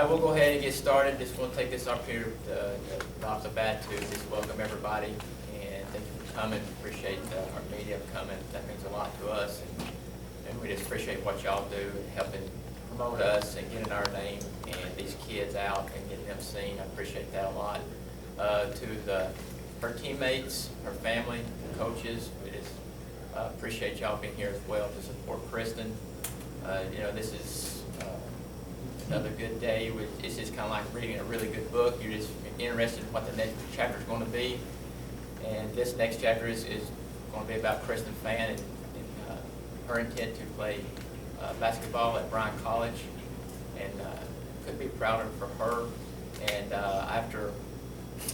We'll go ahead and get started. Just want to take this opportunity off the bat to just welcome everybody and thank you for coming. Appreciate our media coming. That means a lot to us, and we just appreciate what y'all do in helping promote us and getting our name and these kids out and getting them seen. I appreciate that a lot. To her teammates, her family, the coaches, we just appreciate y'all being here as well to support Kristin. This is another good day. It's just kind of like reading a really good book. You're just interested in what the next chapter is going to be. And this next chapter is going to be about Kristin Fann and her intent to play basketball at Bryan College. And couldn't be prouder for her. And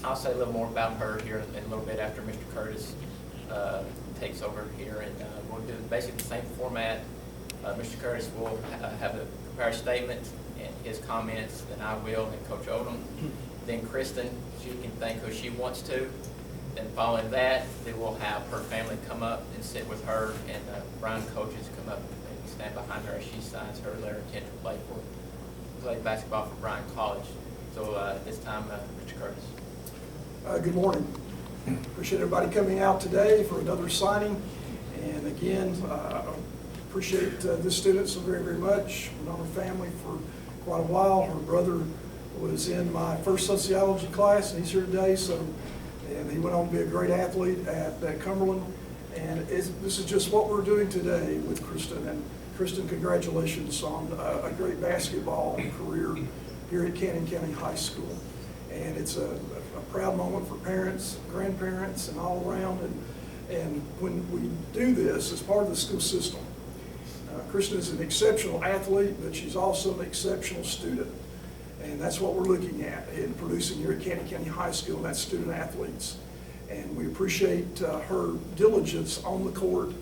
I'll say a little more about her here in a little bit after Mr. Curtis takes over here. And we'll do basically the same format. Mr. Curtis will have a prepare statement and his comments, then I will, and Coach Odom. Then Kristin, she can thank who she wants to. Then following that, then we'll have her family come up and sit with her, and Bryan coaches come up and stand behind her as she signs her letter of intent to play basketball for Bryan College. So this time, Mr. Curtis. Good morning. Appreciate everybody coming out today for another signing. And again, appreciate this student so very, very much. We've known her family for quite a while. Her brother was in my first sociology class, and he's here today. And he went on to be a great athlete at Cumberland. And this is just what we're doing today with Kristin. And Kristin, congratulations on a great basketball career here at Cannon County High School. And it's a proud moment for parents, grandparents, and all around. And when we do this as part of the school system, Kristin is an exceptional athlete, but she's also an exceptional student. And that's what we're looking at in producing here at Cannon County High School, and that's student athletes. And we appreciate her diligence on the court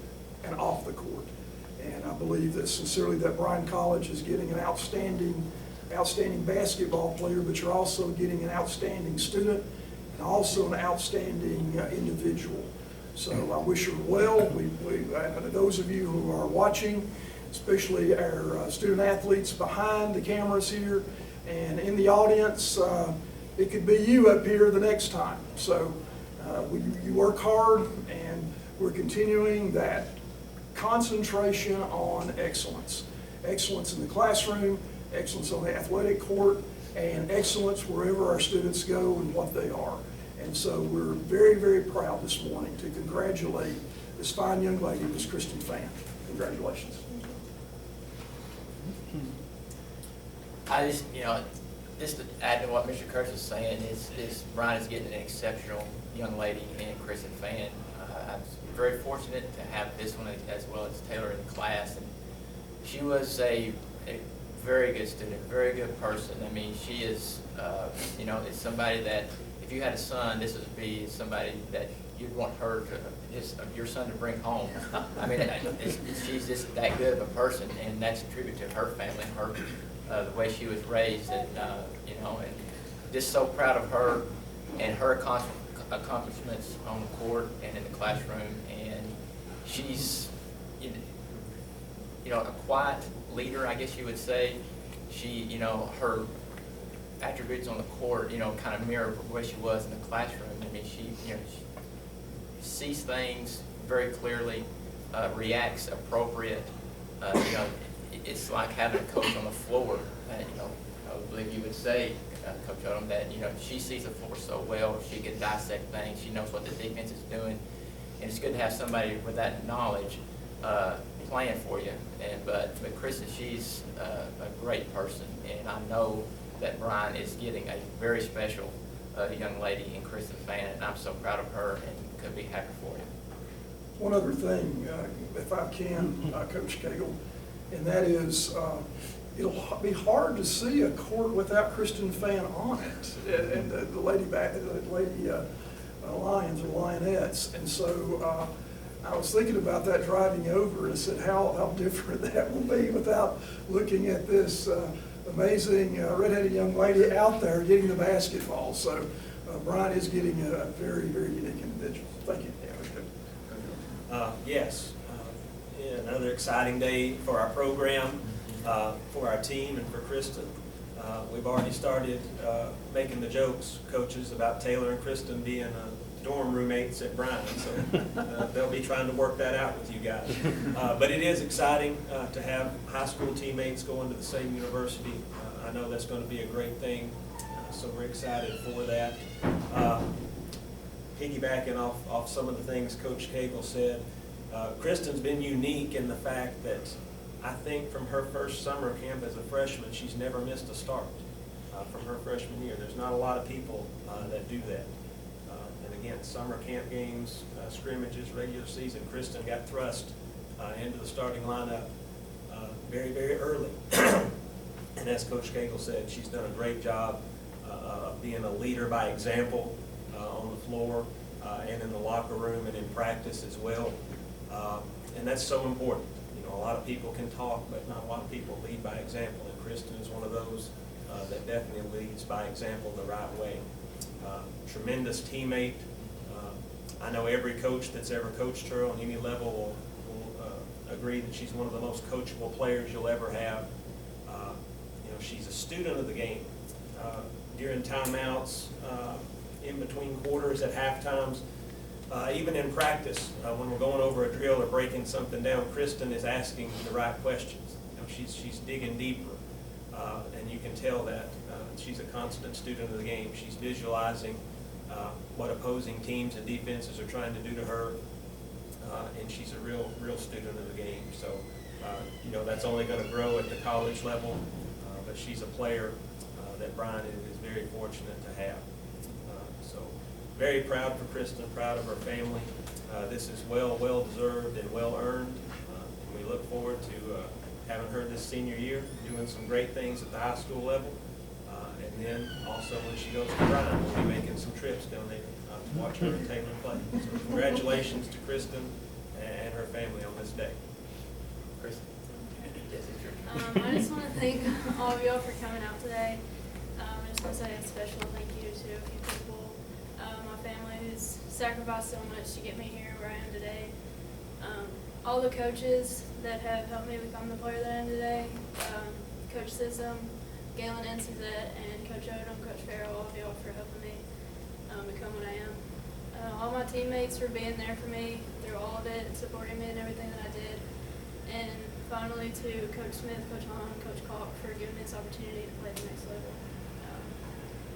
and off the court. And I believe that sincerely that Bryan College is getting an outstanding basketball player, but you're also getting an outstanding student and also an outstanding individual. So I wish her well. And those of you who are watching, especially our student athletes behind the cameras here and in the audience, it could be you up here the next time. So you work hard, and we're continuing that concentration on excellence. Excellence in the classroom, excellence on the athletic court, and excellence wherever our students go and what they are. And so we're very, very proud this morning to congratulate this fine young lady, Miss Kristin Fann. Congratulations. Just to add to what Mr. Curtis is saying, is Bryan is getting an exceptional young lady in Kristin Fann. I'm very fortunate to have this one as well as Taylor in the class. And she was a very good student, very good person. I mean, she is, it's somebody that if you had a son, this would be somebody that you'd want your son to bring home. I mean, she's just that good of a person, and that's a tribute to her family, the way she was raised, and just so proud of her and her accomplishments on the court and in the classroom. And she's, a quiet leader, I guess you would say. She, her attributes on the court, kind of mirror the way she was in the classroom. I mean, she sees things very clearly, reacts appropriate. It's like having a coach on the floor. I would believe you would say, Coach Odom, that she sees the floor so well. She can dissect things. She knows what the defense is doing, and it's good to have somebody with that knowledge playing for you. But Kristin, she's a great person, and I know that Bryan is getting a very special young lady in Kristin Fann, and I'm so proud of her and could be happy for you. One other thing, if I can, Coach Cagle, and that is it'll be hard to see a court without Kristin Fann on it, and the lady Lions or Lionettes. And so I was thinking about that driving over, and I said how different that will be without looking at this amazing redheaded young lady out there getting the basketball. So Bryan is getting a very, very unique individual. Thank you. Yes, another exciting day for our program, for our team, and for Kristin. We've already started making the jokes, coaches, about Taylor and Kristin being dorm roommates at Bryan, so they'll be trying to work that out with you guys. But it is exciting to have high school teammates going to the same university. I know that's going to be a great thing, so we're excited for that. Piggybacking off some of the things Coach Cagle said, Kristin's been unique in the fact that I think from her first summer camp as a freshman, she's never missed a start from her freshman year. There's not a lot of people that do that. And again, summer camp games, scrimmages, regular season, Kristin got thrust into the starting lineup very, very early. And as Coach Cagle said, she's done a great job of being a leader by example on the floor and in the locker room and in practice as well. And that's so important. You know, a lot of people can talk, but not a lot of people lead by example. And Kristin is one of those that definitely leads by example the right way. Tremendous teammate. I know every coach that's ever coached her on any level will agree that she's one of the most coachable players you'll ever have. You know, she's a student of the game. During timeouts, in between quarters, at halftimes, even in practice, when we're going over a drill or breaking something down, Kristin is asking the right questions. You know, she's digging deeper, and you can tell that she's a constant student of the game. She's visualizing what opposing teams and defenses are trying to do to her, and she's a real student of the game. So, you know, that's only going to grow at the college level, but she's a player that Bryan is very fortunate to have. So very proud for Kristin, proud of her family. This is well deserved and well earned. And we look forward to having her this senior year, doing some great things at the high school level. And then also when she goes to Bryan, we'll be making some trips down there to watch her and Taylor play. So congratulations to Kristin and her family on this day. Kristin. I just want to thank all of y'all for coming out today. I just want to say a special thank you to a few people. My family who's sacrificed so much to get me here where I am today. All the coaches that have helped me become the player that I am today. Coach Sissom, Galen Ensizet, and Coach Odom, Coach Farrell, all of y'all for helping me become what I am. All my teammates for being there for me through all of it, supporting me in everything that I did. And finally to Coach Smith, Coach Hahn, Coach Kalk for giving me this opportunity to play at the next level.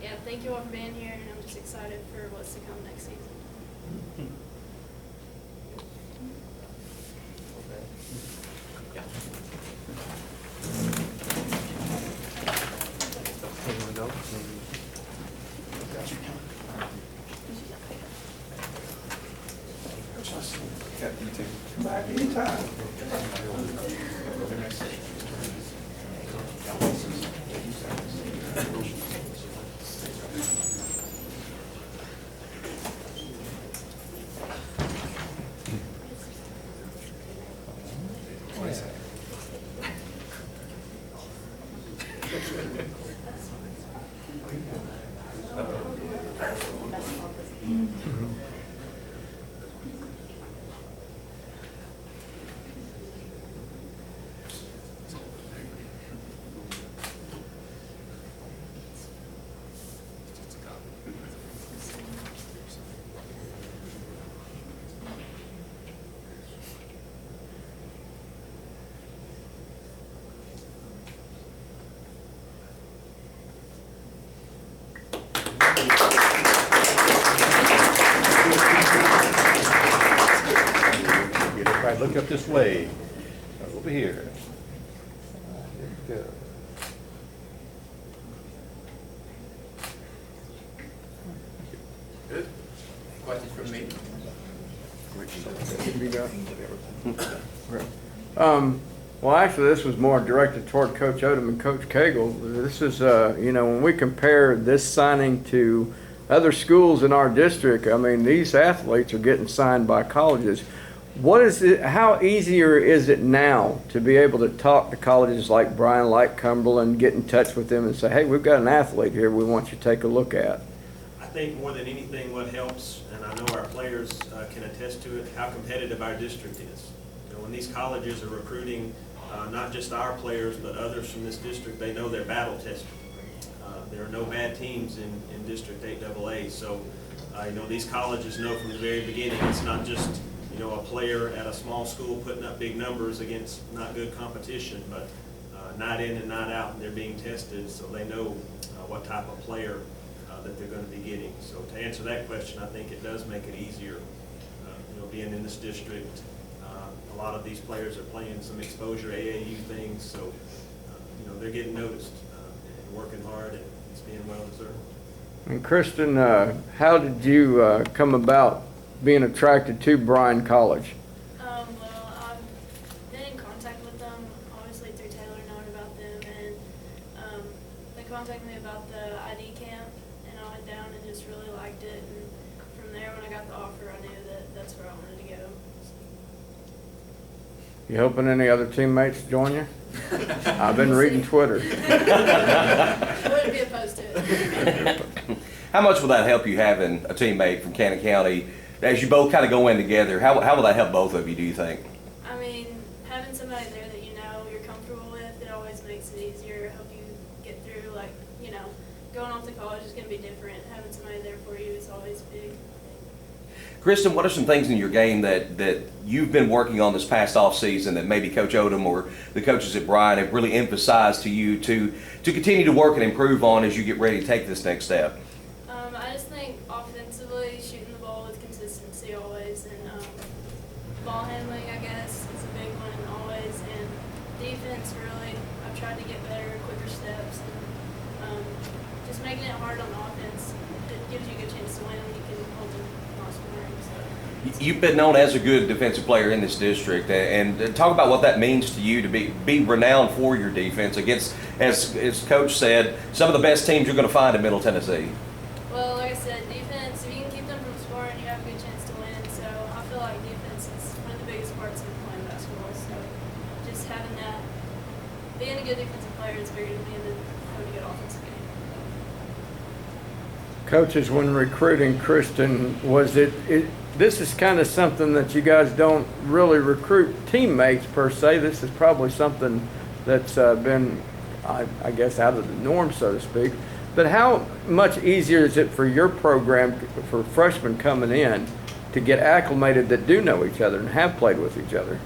Yeah, thank you all for being here, and I'm just excited for what's to come next season. Come back anytime. Look up this way. Over here. There you go. Good. Questions from me? Well, actually, this was more directed toward Coach Odom and Coach Cagle. This is, you know, when we compare this signing to other schools in our district, I mean, these athletes are getting signed by colleges. What is it? How easier is it now to be able to talk to colleges like Bryan, like Cumberland, get in touch with them and say, hey, we've got an athlete here we want you to take a look at? I think more than anything what helps, and I know our players can attest to it, how competitive our district is. You know, when these colleges are recruiting not just our players but others from this district, they know they're battle tested. There are no bad teams in District 8AA. So, these colleges know from the very beginning it's not just, a player at a small school putting up big numbers against not good competition, but night in and night out, and they're being tested, so they know what type of player that they're going to be getting. So to answer that question, I think it does make it easier, being in this district. A lot of these players are playing some exposure AAU things, so they're getting noticed and working hard, and it's being well deserved. And Kristin, how did you come about being attracted to Bryan College? Well, I've been in contact with them, obviously through Taylor, knowing about them, and they contacted me about the ID camp, and I went down and just really liked it. And from there, when I got the offer, I knew that that's where I wanted to go. You hoping any other teammates join you? I've been reading Twitter. I wouldn't be opposed to it. How much will that help you having a teammate from Cannon County as you both kind of go in together? How will that help both of you, do you think? I mean, having somebody there that you're comfortable with, it always makes it easier, help you get through, going off to college is going to be different. Having somebody there for you is always big. Kristin, what are some things in your game that you've been working on this past off season that maybe Coach Odom or the coaches at Bryan have really emphasized to you to continue to work and improve on as you get ready to take this next step? I just think offensively, shooting the ball with consistency always, and ball handling, I guess, is a big one always, and defense really, I've tried to get better, quicker steps, and just making it hard on offense. It gives you a good chance to win, and you can hold them not scoring. So. You've been known as a good defensive player in this district, and talk about what that means to you to be renowned for your defense against, as Coach said, some of the best teams you're going to find in Middle Tennessee. Well, like I said, defense, if you can keep them from scoring, you have a good chance to win. So I feel like defense is one of the biggest parts of playing basketball. So just having that, being a good defensive player is bigger than having a good offensive game. Coaches, when recruiting Kristin, this is kind of something that you guys don't really recruit teammates per se. This is probably something that's been, I guess, out of the norm, so to speak. But how much easier is it for your program, for freshmen coming in, to get acclimated that do know each other and have played with each other?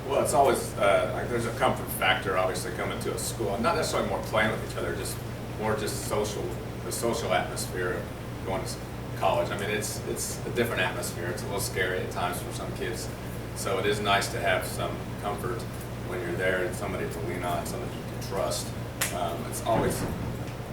Well, it's always, there's a comfort factor, obviously, coming to a school. And not necessarily more playing with each other, just more the social atmosphere of going to college. I mean, it's a different atmosphere. It's a little scary at times for some kids. So it is nice to have some comfort when you're there and somebody to lean on, somebody you can trust.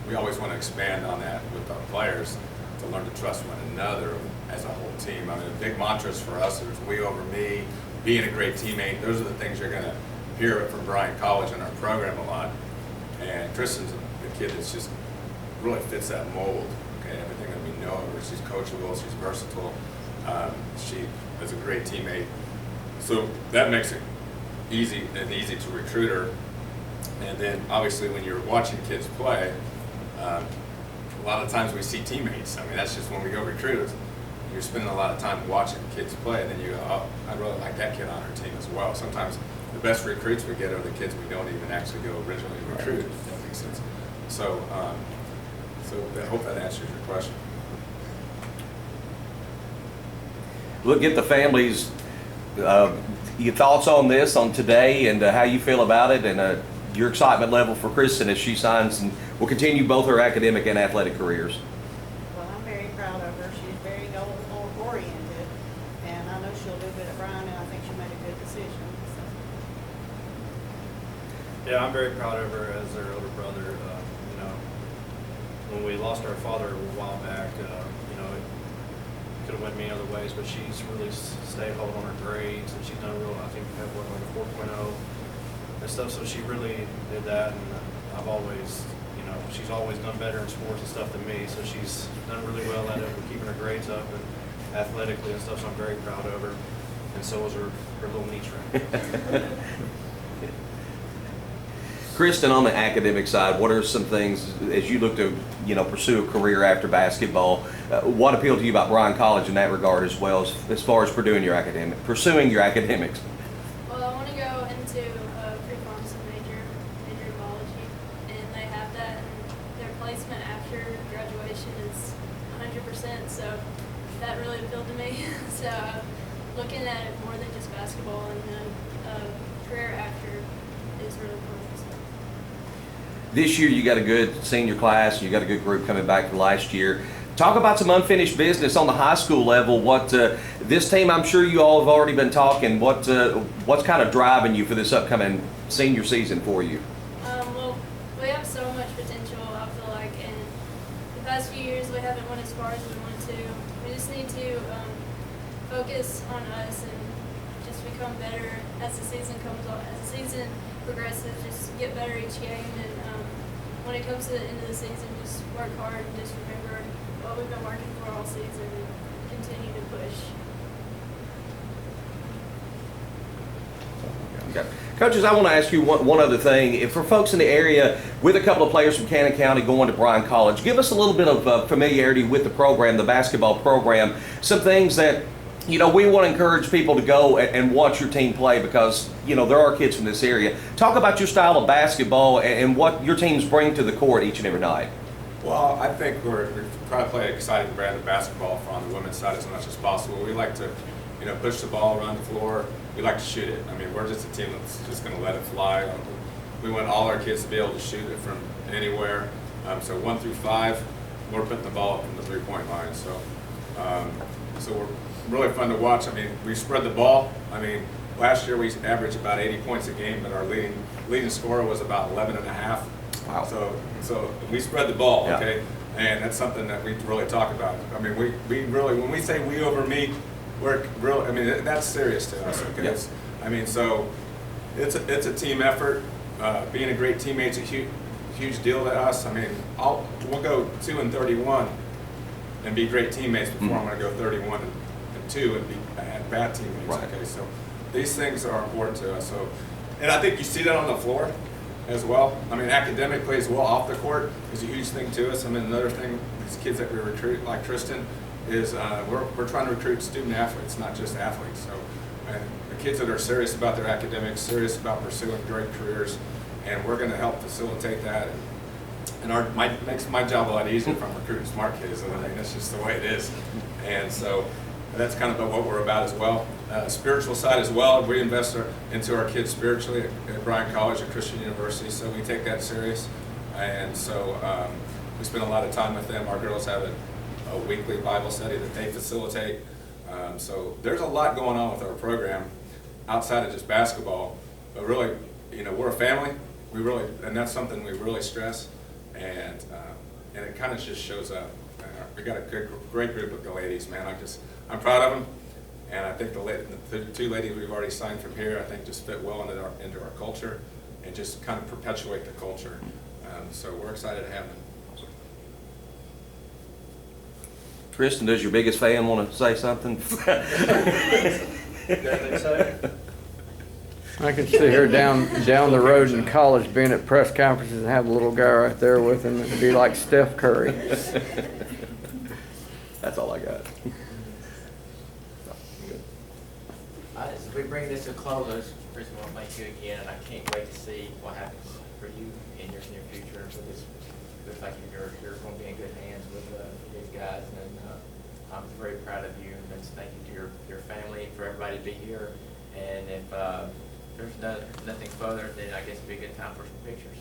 We always want to expand on that with our players to learn to trust one another as a whole team. I mean, the big mantras for us is we over me, being a great teammate. Those are the things you're going to hear from Bryan College in our program a lot. And Kristin's a kid that's just really fits that mold. Okay, everything that we know of her. She's coachable, she's versatile. She is a great teammate. So that makes it easy to recruit her. And then obviously when you're watching kids play, a lot of times we see teammates. I mean, that's just when we go recruit. You're spending a lot of time watching kids play, and then you go, oh, I'd really like that kid on our team as well. Sometimes the best recruits we get are the kids we don't even actually go originally recruit, if that makes sense. So, I hope that answers your question. Look, get the families, your thoughts on this, on today, and how you feel about it, and your excitement level for Kristin as she signs and will continue both her academic and athletic careers. Well, I'm very proud of her. She's very goal-oriented, and I know she'll do good at Bryan, and I think she made a good decision. So. Yeah, I'm very proud of her as her older brother. When we lost our father a while back, it could have went many other ways, but she's really stayed hold on her grades, and she's done I think we have like a 4.0 and stuff, so she really did that, and I've always, she's always done better in sports and stuff than me, so she's done really well at it, with keeping her grades up and athletically and stuff, so I'm very proud of her, and so is her little niece right. Kristin, on the academic side, what are some things as you look to pursue a career after basketball? What appealed to you about Bryan College in that regard, as well as far as pursuing your academics? Well, I want to go into a pre-pharmacy major in biology, and they have that. And 100%. So that really appealed to me. So looking at it more than just basketball and the career after is really cool. So. This year, you got a good senior class. You got a good group coming back from last year. Talk about some unfinished business on the high school level. What this team, I'm sure you all have already been talking. What's kind of driving you for this upcoming senior season for you? Well, we have so much potential, I feel like, and the past few years we haven't went as far as we want to. We just need to focus on us and just become better as the season comes on. As the season progresses, just get better each game, and when it comes to the end of the season, just work hard and just remember what we've been working for all season and continue to push. Okay. Coaches, I want to ask you one other thing. If for folks in the area with a couple of players from Cannon County going to Bryan College, give us a little bit of familiarity with the program, the basketball program, some things that, you know, we want to encourage people to go and watch your team play because, you know, there are kids from this area. Talk about your style of basketball and what your teams bring to the court each and every night. Well, I think we're trying to play an exciting brand of basketball on the women's side as much as possible. We like to, you know, push the ball around the floor. We like to shoot it. I mean, we're just a team that's just going to let it fly. We want all our kids to be able to shoot it from anywhere. So 1 through 5, we're putting the ball up from the three-point line. So we're really fun to watch. I mean, we spread the ball. I mean, last year we averaged about 80 points a game, but our leading scorer was about 11.5. Wow. So we spread the ball, Yeah. okay? And that's something that we really talk about. I mean, we really, when we say we over me, we're really, I mean, that's serious to us, okay? Yes. I mean, so it's a team effort. Being a great teammate's a huge deal to us. I mean, we'll go 2-31 and be great teammates before I'm going to go 31-2 and be bad teammates, Right. okay? So these things are important to us. So, and I think you see that on the floor as well. I mean, academically as well, off the court is a huge thing to us. I mean, another thing, these kids that we recruit, like Kristin, is we're trying to recruit student athletes, not just athletes. So, and the kids that are serious about their academics, serious about pursuing great careers, and we're going to help facilitate that. And makes my job a lot easier if I'm recruiting smart kids. I mean, that's just the way it is. And so that's kind of what we're about as well. Spiritual side as well. We invest into our kids spiritually at Bryan College, a Christian university, so we take that serious. And so we spend a lot of time with them. Our girls have a weekly Bible study that they facilitate. So there's a lot going on with our program outside of just basketball. But really, you know, we're a family. And that's something we really stress. And it kind of just shows up. We got a great group of the ladies, man. I'm proud of them. And I think the 2 ladies we've already signed from here, I think just fit well into our culture and just kind of perpetuate the culture. So we're excited to have them. Kristin, does your biggest fan want to say something? I can see her down the road in college being at press conferences and have a little guy right there with him and be like Steph Curry. That's all I got. As we bring this to a close, Chris, I want to thank you again, and I can't wait to see what happens for you in your near future. So this looks like you're going to be in good hands with these guys, and I'm very proud of you. And thank you to your family, for everybody to be here. And if there's nothing further, then I guess it'd be a good time for some pictures.